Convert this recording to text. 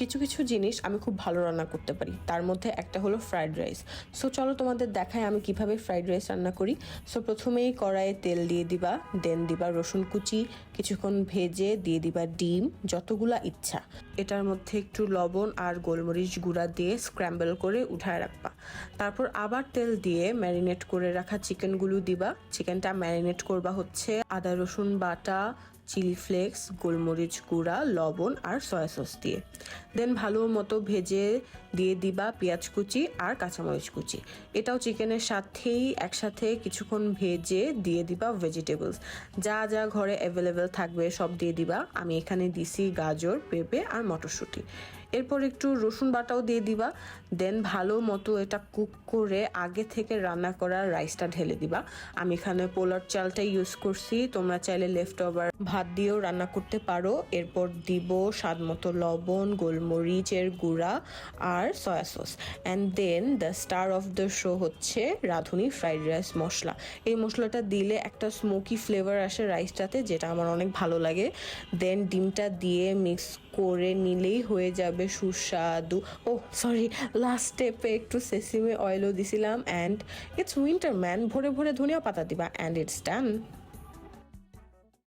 কিছু কিছু জিনিস আমি খুব ভালো রান্না করতে পারি, তার মধ্যে একটা হলো ফ্রাইড রাইস। সো চলো তোমাদের দেখায় আমি কিভাবে ফ্রাইড রাইস রান্না করি। সো প্রথমেই কড়াইয়ে তেল দিয়ে দিবা, দেন দিবা রসুন কুচি, কিছুক্ষণ ভেজে দিয়ে দিবা ডিম যতগুলা ইচ্ছা। এটার মধ্যে একটু লবণ আর গোলমরিচ গুঁড়া দিয়ে স্ক্র্যাম্বল করে উঠায় রাখবা। তারপর আবার তেল দিয়ে ম্যারিনেট করে রাখা চিকেনগুলো দিবা। চিকেনটা ম্যারিনেট করবা হচ্ছে আদা রসুন বাটা, চিলি ফ্লেক্স, গোলমরিচ গুঁড়া, লবণ আর সয়া সস দিয়ে। দেন ভালো মতো ভেজে দিয়ে দিবা পেঁয়াজ কুচি আর কাঁচামরিচ কুচি। এটাও চিকেনের সাথেই একসাথে কিছুক্ষণ ভেজে দিয়ে দিবা ভেজিটেবলস, যা যা ঘরে অ্যাভেলেবেল থাকবে সব দিয়ে দিবা। আমি এখানে দিছি গাজর, পেঁপে আর মটরশুঁটি। এরপর একটু রসুন বাটাও দিয়ে দিবা। দেন ভালো মতো এটা কুক করে আগে থেকে রান্না করা রাইসটা ঢেলে দিবা। আমি এখানে পোলার চালটাই ইউজ করছি, তোমরা চাইলে লেফট ওভার ভাত দিয়েও রান্না করতে পারো। এরপর দিব স্বাদ মতো লবণ, গোলমরিচের গুঁড়া আর soya sauce. And then the star of the show হচ্ছে রাঁধুনি ফ্রাইড রাইস মশলা। এই মশলাটা দিলে একটা স্মোকি ফ্লেভার আসে রাইসটাতে, যেটা আমার অনেক ভালো লাগে। দেন ডিমটা দিয়ে মিক্স করে নিলেই হয়ে যাবে সুস্বাদু। ও সরি, লাস্ট স্টেপে একটু সেসিমে অয়েলও দিছিলাম। অ্যান্ড ইটস উইন্টার ম্যান, ভরে ভরে ধনিয়া পাতা দিবা অ্যান্ড ইটস ডান।